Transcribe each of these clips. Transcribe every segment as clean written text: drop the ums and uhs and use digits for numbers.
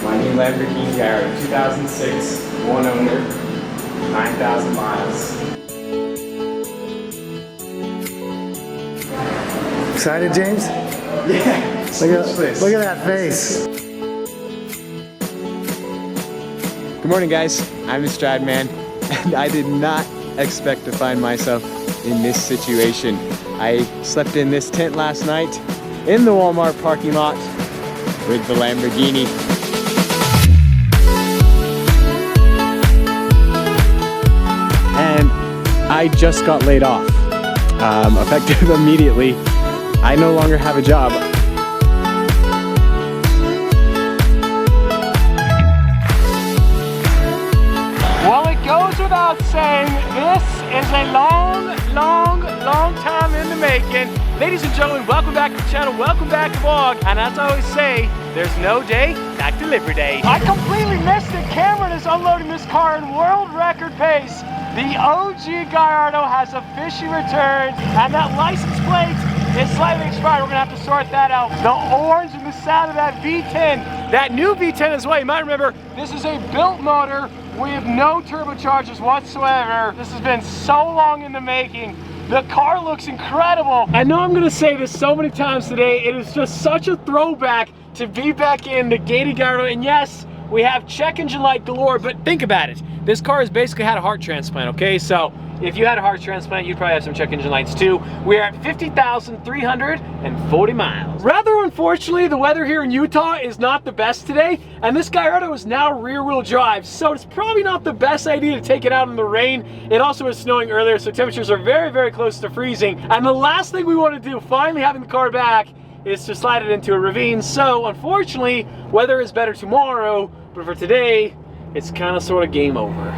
My new Lamborghini Gallardo, 2006, one owner, 9,000 miles. Excited, James? Yeah, look at that face. Good morning, guys. I'm the Stradman, and I did not expect to find myself in this situation. I slept in this tent last night in the Walmart parking lot with the Lamborghini. And I just got laid off, effective immediately. I no longer have a job. Well, it goes without saying, this is a long time in the making. Ladies and gentlemen, welcome back to the channel, welcome back to vlog. And as I always say, there's no day like delivery day. I completely missed it. Cameron is unloading this car in world record pace. The OG Gallardo has officially returned, and that license plate is slightly expired. We're gonna have to sort that out. The orange and the sound of that V10, that new V10 as well. You might remember, this is a built motor with no turbochargers whatsoever. This has been so long in the making. The car looks incredible. I know I'm gonna say this so many times today. It is just such a throwback to be back in the gated Gallardo. And yes, we have check engine light galore, but think about it. This car has basically had a heart transplant, okay? So if you had a heart transplant, you'd probably have some check engine lights too. We're at 50,340 miles. Rather unfortunately, the weather here in Utah is not the best today, and this Gallardo is now rear-wheel drive, so it's probably not the best idea to take it out in the rain. It also was snowing earlier, so temperatures are very close to freezing. And the last thing we want to do, finally having the car back, is to slide it into a ravine. So unfortunately, weather is better tomorrow, but for today, it's kind of sort of game over.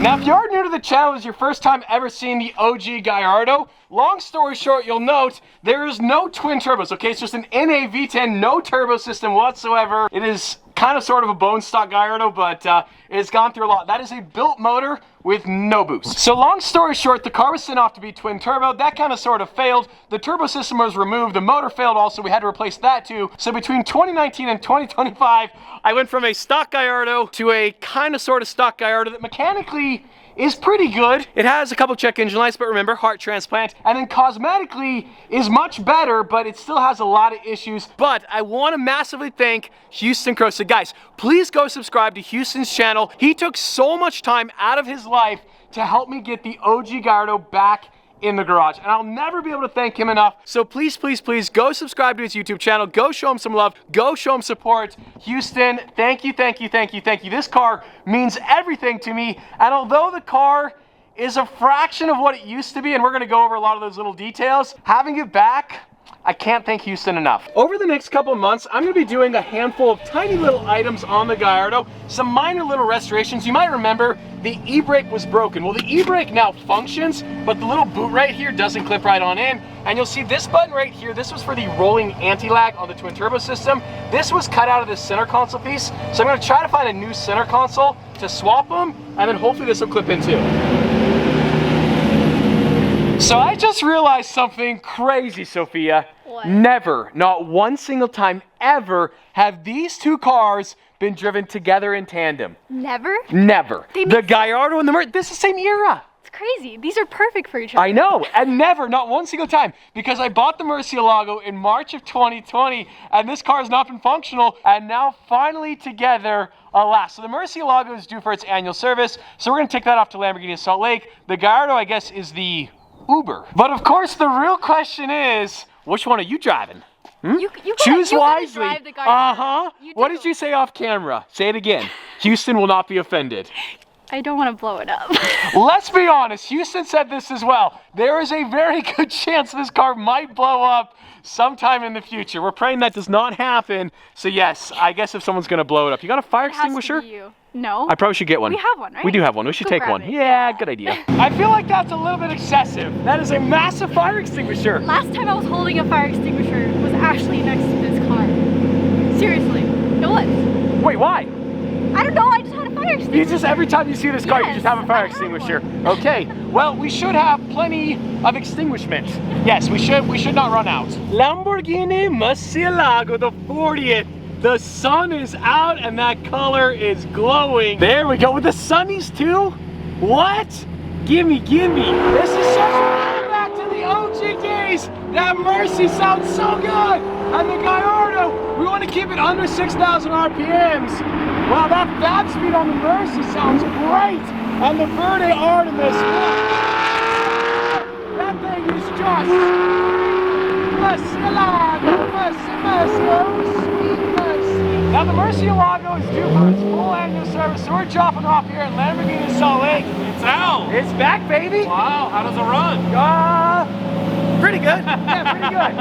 Now, if you're new to the channel, it's your first time ever seeing the OG Gallardo, long story short, you'll note there is no twin turbos, okay? It's just an NA V10, no turbo system whatsoever. It is kind of sort of a bone stock Gallardo, but it's gone through a lot. That is a built motor with no boost. So long story short, the car was sent off to be twin turbo. That kind of sort of failed. The turbo system was removed. The motor failed also. We had to replace that too. So between 2019 and 2025, I went from a stock Gallardo to a kind of sort of stock Gallardo that mechanically is pretty good. It has a couple check engine lights, but remember, heart transplant. And then cosmetically is much better, but it still has a lot of issues. But I want to massively thank Houston Crow. So guys, please go subscribe to Houston's channel. He took so much time out of his life to help me get the OG Gallardo back in the garage, and I'll never be able to thank him enough. So please go subscribe to his YouTube channel, go show him some love, go show him support. Houston, thank you. This car means everything to me, and although the car is a fraction of what it used to be, and we're gonna go over a lot of those little details, having it back, I can't thank Houston enough. Over the next couple of months, I'm gonna be doing a handful of tiny little items on the Gallardo, some minor little restorations. You might remember the e-brake was broken. Well, the e-brake now functions, but the little boot right here doesn't clip right on in. And you'll see this button right here, this was for the rolling anti-lag on the twin turbo system. This was cut out of this center console piece. So I'm gonna try to find a new center console to swap them, and then hopefully this will clip in too. So I just realized something crazy, Sophia. What? Never, not one single time ever, have these two cars been driven together in tandem. Never? Never. The Gallardo and the Merc, this is the same era. It's crazy. These are perfect for each other. I know, and never, not one single time, because I bought the Murcielago in March of 2020, and this car has not been functional, and now finally together, alas. So the Murcielago is due for its annual service, so we're gonna take that off to Lamborghini Salt Lake. The Gallardo, I guess, is the Uber. But of course, the real question is, which one are you driving? Choose wisely. What did you say off camera? Say it again. Houston will not be offended. I don't want to blow it up. Let's be honest, Houston said this as well. There is a very good chance this car might blow up sometime in the future. We're praying that does not happen. So yes, I guess if someone's gonna blow it up. You got a fire extinguisher? It has to be you. No. I probably should get one. We have one, right? We do have one. We should take one. It. Yeah, good idea. I feel like that's a little bit excessive. That is a massive fire extinguisher. Last time I was holding a fire extinguisher was actually next to this car. Seriously. It was. Wait, why? I don't know. I just had a fire fire extinguisher. You just, every time you see this car, you Yes, just have a fire I have extinguisher. one. Okay, well, we should have plenty of extinguishment. Yes, we should not run out. Lamborghini Murcielago, the 40th. The sun is out and that color is glowing. There we go, with the sunnies too? What? Gimme, gimme. This is such a throwback to the OG days. That Mercy sounds so good. And the Gallardo, we want to keep it under 6,000 RPMs. Wow, that fab speed on the Mercy sounds great. And the Verde Artemis. That thing is just Murcielago, Mercy, oh sweet Mercy. Now the Murcielago is due for its full annual service, so we're dropping off here at Lamborghini Salt Lake. It's out. It's back, baby. Wow, how does it run? Pretty good. Yeah, pretty good.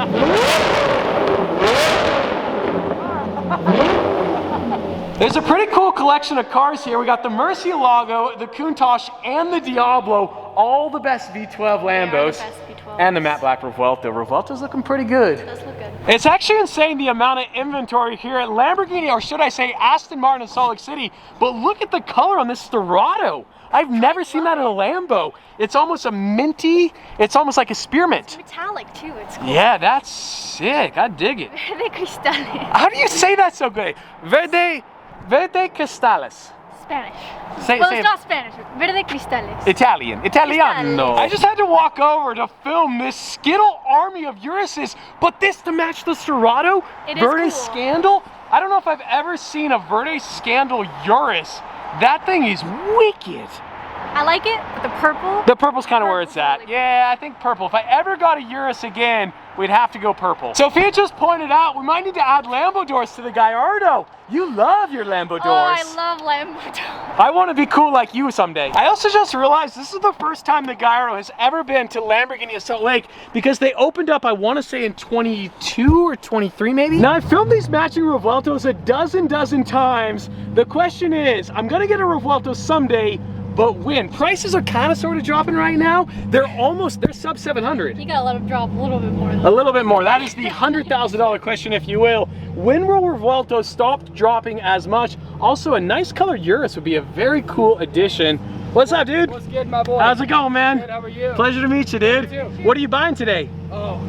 There's a pretty cool collection of cars here. We got the Murcielago, the Countach, and the Diablo. All the best V12 Lambos. They are the best V12s. And the matte black Revuelto. Revuelto's looking pretty good. It does look good. It's actually insane the amount of inventory here at Lamborghini, or should I say Aston Martin in Salt Lake City. But look at the color on this Dorado. I've never seen that in a Lambo. It's almost a minty, it's almost like a spearmint. Metallic too, it's cool. Yeah, that's sick. I dig it. Verde cristales. How do you say that so good? Verde cristales. Spanish. Say, Well, say it's not Spanish. Verde cristales. Italiano. Cristales. I just had to walk over to film this Skittle army of Urises, but this to match the Serato It is Verde cool. Scandal. I don't know if I've ever seen a Verde Scandal Urus. That thing is wicked. I like it, but the purple. The purple's kind of where it's Purple's at. really Yeah, I think purple. If I ever got a Urus again, we'd have to go purple. Sophia just pointed out we might need to add Lambo doors to the Gallardo. You love your Lambo doors. Oh, I love Lambo. I want to be cool like you someday. I also just realized this is the first time the Gallardo has ever been to Lamborghini at Salt Lake, because they opened up, I want to say in 22 or 23 maybe. Now I filmed these matching Revueltos a dozen times. The question is, I'm gonna get a Revuelto someday, but when? Prices are kind of sort of dropping right now. They're sub 700. You gotta let them drop a little bit more. A little bit more. That is the $100,000 question, if you will. When will Revueltos stop dropping as much? Also, a nice color Urus would be a very cool addition. What's up, dude? What's good, my boy? How's it going, man? Good, how are you? Pleasure to meet you, dude. You too. What are you buying today? Oh,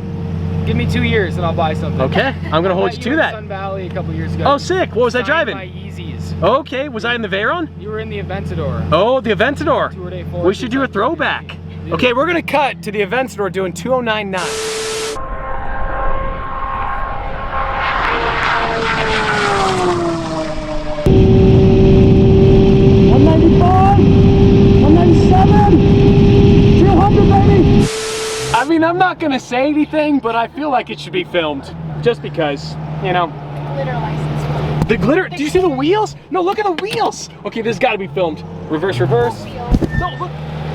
give me 2 years and I'll buy something. Okay, I'm gonna hold I you met to in that. Sun Valley a couple years ago. Oh, sick. What was I Signed driving? My Yeezys. Okay, was I in the Veyron? You were in the Aventador. Oh, the Aventador. Tour Day 4. We should do a throwback. Okay, we're gonna cut to the Aventador doing 2099. I mean, I'm not gonna say anything, but I feel like it should be filmed. Just because, you know. Glitter license. The glitter, do you see the wheels? No, look at the wheels. Okay, this has gotta be filmed. Reverse, reverse. No,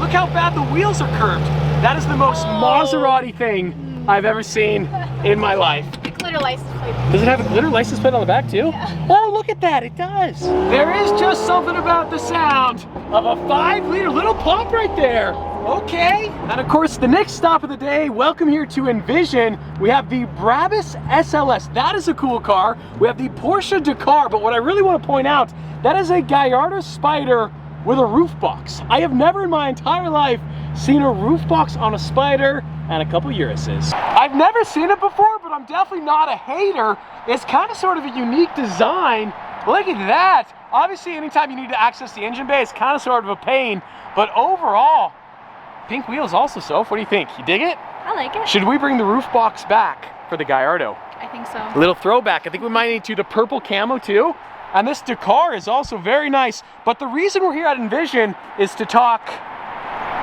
look how bad the wheels are curved. That is the most Maserati thing I've ever seen in my life. The glitter license plate. Does it have a glitter license plate on the back too? Yeah. Oh, look at that, it does. There is just something about the sound of a 5-liter little pump right there. Okay. And of course, the next stop of the day, welcome here to Envision. We have the Brabus SLS. That is a cool car. We have the Porsche Dakar, but what I really want to point out, that is a Gallardo Spider with a roof box. I have never in my entire life seen a roof box on a Spider and a couple Uruses. I've never seen it before, but I'm definitely not a hater. It's kind of sort of a unique design. Look at that. Obviously, anytime you need to access the engine bay, it's kind of sort of a pain, but overall, pink wheels also, Soph. What do you think? You dig it? I like it. Should we bring the roof box back for the Gallardo? I think so. A little throwback. I think we might need to the purple camo too. And this Dakar is also very nice. But the reason we're here at Envision is to talk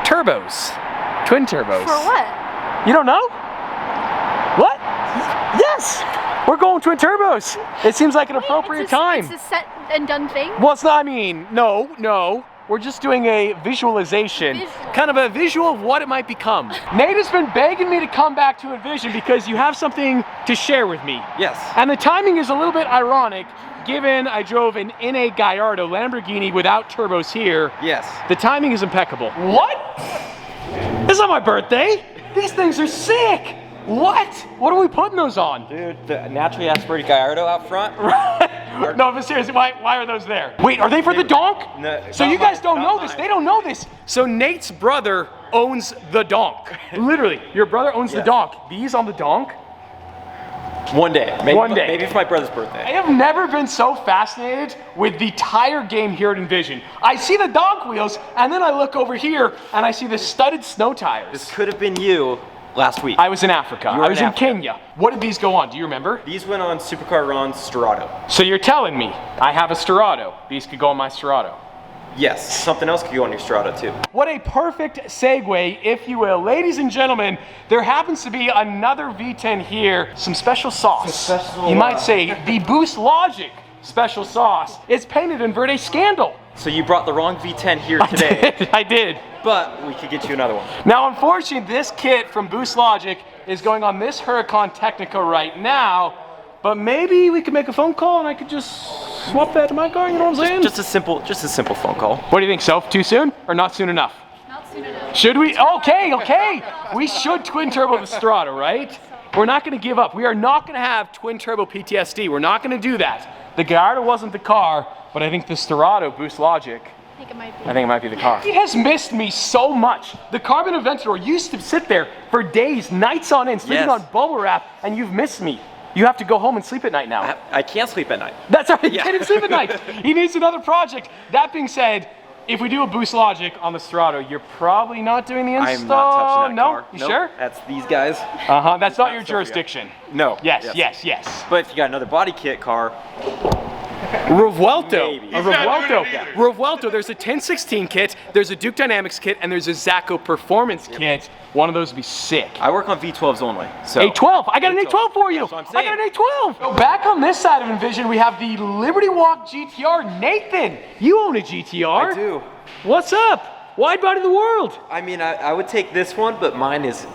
turbos. Twin turbos. For what? You don't know? What? Yes! We're going twin turbos. It seems like an appropriate time. It's a set and done thing? Well, it's not, I mean, no. We're just doing a visualization. Kind of a visual of what it might become. Nate has been begging me to come back to Envision because you have something to share with me. Yes. And the timing is a little bit ironic, given I drove an NA Gallardo Lamborghini without turbos here. Yes. The timing is impeccable. What? It's not my birthday. These things are sick. What? What are we putting those on? Dude, the naturally aspirated Gallardo out front. No, but seriously, why are those there? Wait, are they for the donk? No, so not you guys mine, don't not know this. mine. They don't know this. So Nate's brother owns the donk. Literally, your brother owns the Yes. donk. These on the donk. One day. Maybe, One day. Maybe for my brother's I birthday. have never been so fascinated with the tire game here at Envision. I see the donk wheels, and then I look over here, and I see the studded snow tires. This could have been you last week. I was in Africa. You were I was in in Africa. Kenya. What did these go on? Do you remember? These went on Supercar Ron's Storado. So you're telling me I have a Storado. These could go on my Storado. Yes, something else could go on your Storado too. What a perfect segue, if you will. Ladies and gentlemen, there happens to be another V10 here. Some special sauce. Some special, you might say the Boost Logic special sauce. It's painted in Verde Scandal. So you brought the wrong V10 here today, I did. but we could get you another one. Now, unfortunately, this kit from Boost Logic is going on this Huracan Technica right now, but maybe we could make a phone call and I could just swap that to my car, you know what I'm saying? Just a simple phone call. What do you think, Soph? Too soon or not soon enough? Not soon enough. Should we? Okay. We should twin turbo the Storado, right? We're not gonna give up. We are not gonna have twin turbo PTSD. We're not gonna do that. The Gallardo wasn't the car, but I think the Storado Boost Logic, I think it might be. I think it might be the car. He has missed me so much. The Carbon Aventador used to sit there for days, nights on end, sleeping Yes. on bubble wrap, and you've missed me. You have to go home and sleep at night now. I can't sleep at night. That's right, he Yeah. can't even sleep at night. He needs another project. That being said, if we do a Boost Logic on the Storado, you're probably not doing the install. I'm not touching that No? car. You Nope. sure? That's these guys. Uh-huh, that's not your Sophia. jurisdiction. No. Yes. But if you got another body kit car, Revuelto. Maybe. A Revuelto. Revuelto, there's a 1016 kit, there's a Duke Dynamics kit, and there's a Zacco Performance kit. One of those would be sick. I work on V12s only. So A12, I got an A12 for you. That's what I'm I saying. got an A12. So back on this side of Envision, we have the Liberty Walk GTR. Nathan, you own a GTR. I do. What's up? Wide body of the world. I mean, I would take this one, but mine is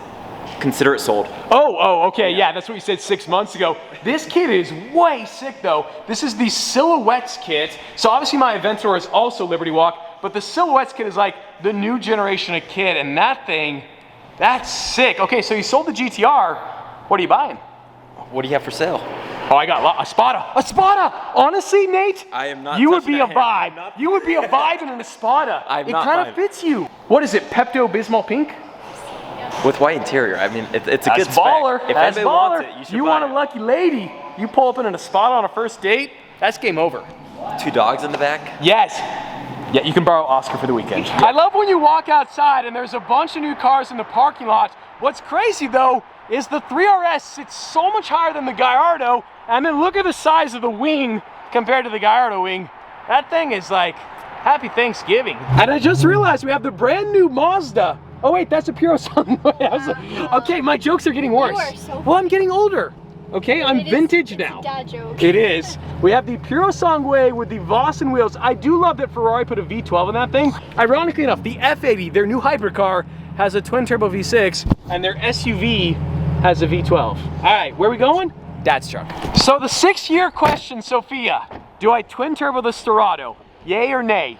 consider it sold. Oh, okay, yeah, that's what you said 6 months ago. This kit is way sick though. This is the Silhouettes kit. So obviously my Aventador is also Liberty Walk, but the Silhouettes kit is like the new generation of kit, and that thing, that's sick. Okay, so you sold the GTR. What are you buying? What do you have for sale? Oh, I got a Spada. A Spada! Honestly, Nate, I am not you would touching be a that hand. vibe. You would be a vibe in an Espada. I'm It not kind of vibe. fits you. What is it, Pepto-Bismol Pink? With white interior. I mean, it's a That's good spec. baller. If That's anybody baller. wants it, you should You buy want a it. lucky lady. You pull up in a Spada on a first date, that's game over. 2 dogs in the back. Yes. Yeah, you can borrow Oscar for the weekend. I love when you walk outside and there's a bunch of new cars in the parking lot. What's crazy though is the 3RS sits so much higher than the Gallardo, and then look at the size of the wing compared to the Gallardo wing. That thing is like, happy Thanksgiving. And I just realized we have the brand new Mazda. Oh wait, that's a Puro song. Okay, my jokes are getting worse. are so Well, I'm getting older. Okay, I'm It is- vintage it's now. a dad joke. It is. We have the Puro Sangue with the Vossen wheels. I do love that Ferrari put a V12 in that thing. Ironically enough, the F80, their new hypercar, has a twin turbo V6, and their SUV has a V12. All right, where are we going? Dad's truck. So the 6-year question, Sophia. Do I twin turbo the Storado? Yay or nay?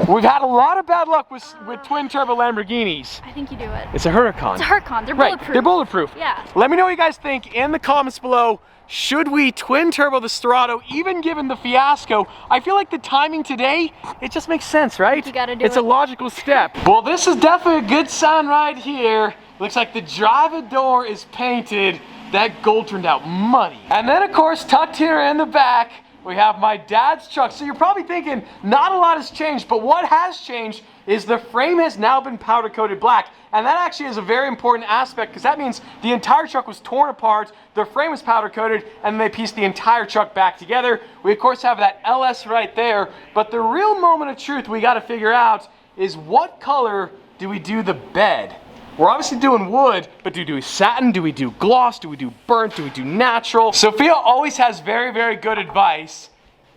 We've had a lot of bad luck with twin turbo Lamborghinis. I think you do it. It's a Huracan. It's a Huracan. They're Right, bulletproof. they're bulletproof. Yeah. Let me know what you guys think in the comments below. Should we twin turbo the Storado, even given the fiasco? I feel like the timing today, it just makes sense, right? You gotta do it's a it. logical step. Well, this is definitely a good sign right here. Looks like the driver door is painted. That gold turned out money. And then of course, tucked here in the back, we have my dad's truck. So you're probably thinking, not a lot has changed, but what has changed is the frame has now been powder coated black. And that actually is a very important aspect, because that means the entire truck was torn apart, the frame was powder coated, and they pieced the entire truck back together. We of course have that LS right there, but the real moment of truth we gotta figure out is what color do we do the bed? We're obviously doing wood, but do we do satin? Do we do gloss? Do we do burnt? Do we do natural? Sophia always has very, very good advice.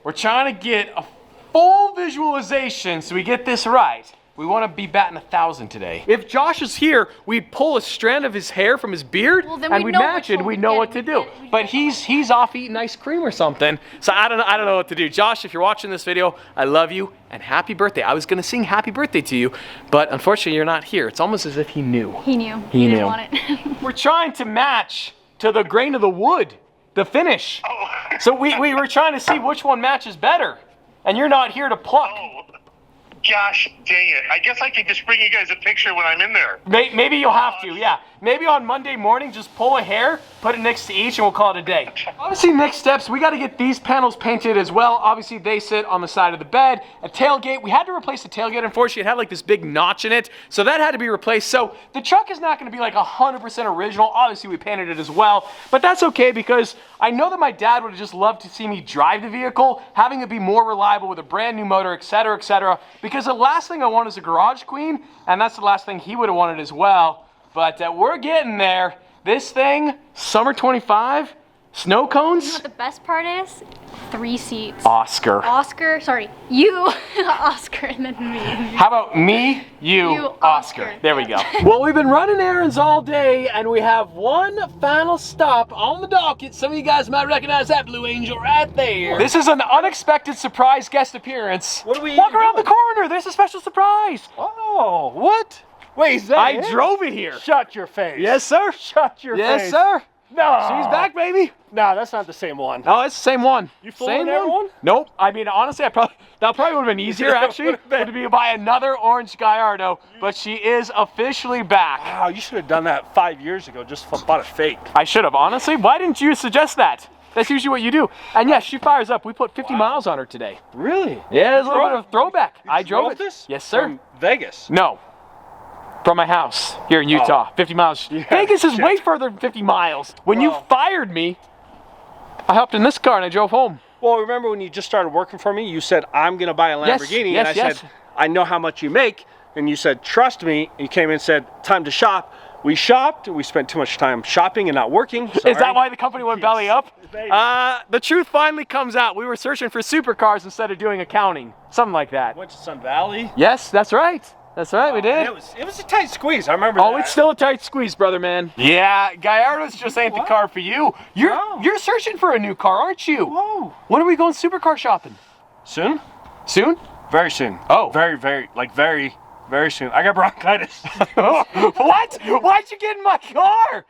We're trying to get a full visualization so we get this right. We want to be batting 1,000 today. If Josh is here, we'd pull a strand of his hair from his beard, Well, then and we'd we'd know match which it. one We'd we'd know get. what to We'd do. get- we'd But get he's off eating ice cream or something. So I don't know what to do. Josh, if you're watching this video, I love you and happy birthday. I was gonna sing happy birthday to you, but unfortunately you're not here. It's almost as if he knew. He knew. He didn't knew. want it. We're trying to match to the grain of the wood, the finish. So we were trying to see which one matches better, and you're not here to pluck. Oh, gosh dang it. I guess I can just bring you guys a picture when I'm in there. Maybe you'll have to, yeah. Maybe on Monday morning, just pull a hair, put it next to each, and we'll call it a day. Obviously, next steps, we got to get these panels painted as well. Obviously, they sit on the side of the bed. A tailgate, we had to replace the tailgate. Unfortunately, it had like this big notch in it, so that had to be replaced. So the truck is not going to be like 100% original. Obviously, we painted it as well, but that's okay because I know that my dad would have just loved to see me drive the vehicle, having it be more reliable with a brand new motor, etc., etc. Because the last thing I want is a garage queen, and that's the last thing he would have wanted as well. But we're getting there. This thing, summer 25, snow cones. You know what the best part is? 3 seats. Oscar. Sorry, you, Oscar, and then me. How about me, you, Oscar. There we go. Well, we've been running errands all day, and we have one final stop on the docket. Some of you guys might recognize that Blue Angel right there. This is an unexpected surprise guest appearance. What are we Walk even around the doing? corner. There's a special surprise. Oh, what? Wait, is that I it? drove it here. Shut your face. Yes, sir. Shut your face. Yes, sir. No. She's back, baby. No, that's not the same one. No, it's the same one. You fooling everyone? Nope. I mean, honestly, that probably would have been easier, actually, would be to buy another orange Gallardo, but she is officially back. Wow, you should have done that 5 years ago. Just bought a fake. I should have, honestly. Why didn't you suggest that? That's usually what you do. And yes, she fires up. We put 50 miles on her today. Really? Yeah, it's a little bit of a throwback. You I drove it. this? Yes, sir. From Vegas. No. From my house here in Utah. 50 miles. Yeah, Vegas is shit. way further than 50 miles. When you Well. fired me, I hopped in this car and I drove home. Well, remember when you just started working for me, you said, I'm going to buy a Yes, Lamborghini. yes, and I yes. said, I know how much you make. And you said, trust me. You came in and said, time to shop. We shopped. We spent too much time shopping and not working. Is that why the company went belly up? Maybe. The truth finally comes out. We were searching for supercars instead of doing accounting. Something like that. Went to Sun Valley. Yes, that's right. That's right, we did. And it was a tight squeeze. I remember Oh, that. it's still a tight squeeze, brother, man. Yeah, Gallardo's just ain't the car for you. You're searching for a new car, aren't you? Whoa. When are we going supercar shopping? Soon? Soon? Very soon. Oh. Very soon. I got bronchitis. What? Why'd you get in my car?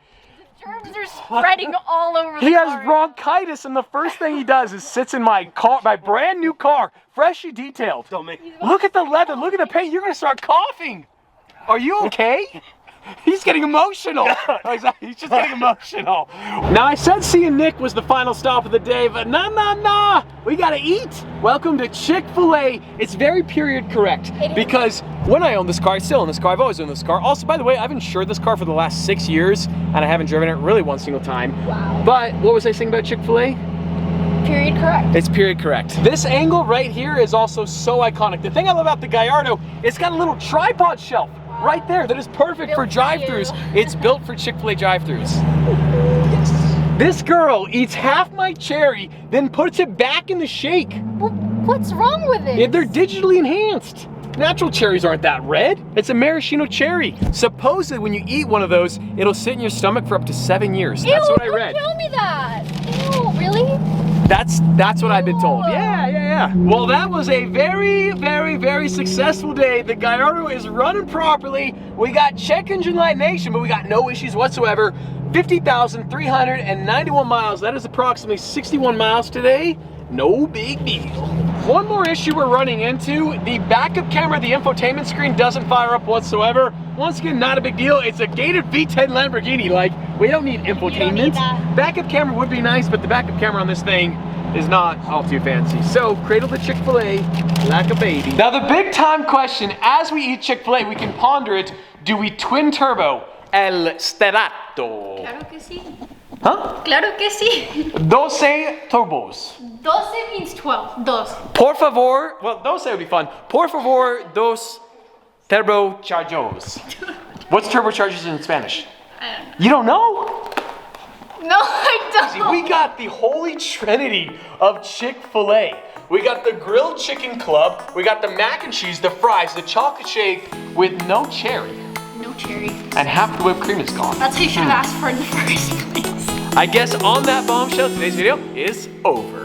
Germs are spreading all over the He car. has bronchitis, and the first thing he does is sits in my car, my brand new car, freshly detailed. Don't make Look at the leather, look at the paint. You're gonna start coughing. Are you okay? He's getting emotional. He's just getting emotional. Now, I said seeing Nick was the final stop of the day, but nah. We gotta eat. Welcome to Chick-fil-A. It's very period correct because when I own this car, I still own this car. I've always owned this car. Also, by the way, I've insured this car for the last 6 years, and I haven't driven it really one single time. Wow. But what was I saying about Chick-fil-A? Period correct. It's period correct. This angle right here is also so iconic. The thing I love about the Gallardo, it's got a little tripod shelf right there that is perfect for Built for drive-thrus. you. It's built for Chick-fil-A drive-thrus. This girl eats half my cherry, then puts it back in the shake. What's wrong with it? Yeah, they're digitally enhanced. Natural cherries aren't that red. It's a maraschino cherry. Supposedly, when you eat one of those, it'll sit in your stomach for up to 7 years. That's what I read. Don't tell me that. Ew, really? That's what I've been told. Yeah. Well, that was a very successful day. The Gallardo is running properly. We got check engine light nation, but we got no issues whatsoever. 50,391 miles. That is approximately 61 miles today. No big deal. One more issue we're running into, the backup camera, the infotainment screen doesn't fire up whatsoever. Once again, not a big deal. It's a gated V10 Lamborghini. Like, we don't need infotainment. don't need that. Backup camera would be nice, but the backup camera on this thing is not all too fancy. So, cradle the Chick-fil-A like a baby. Now, the big time question, as we eat Chick-fil-A, we can ponder it. Do we twin turbo el sterato? Claro que sí. Huh? Claro que sí. 12 turbos. 12 means 12. Dos. Por favor, well, 12 would be fun. Por favor, dos turbochargers. What's turbochargers in Spanish? I don't know. You don't know? No, I don't. We got the holy trinity of Chick-fil-A. We got the grilled chicken club, we got the mac and cheese, the fries, the chocolate shake with no cherry, No cherry. and half the whipped cream is gone. That's what you should have asked for in the first place. I guess on that bombshell, today's video is over.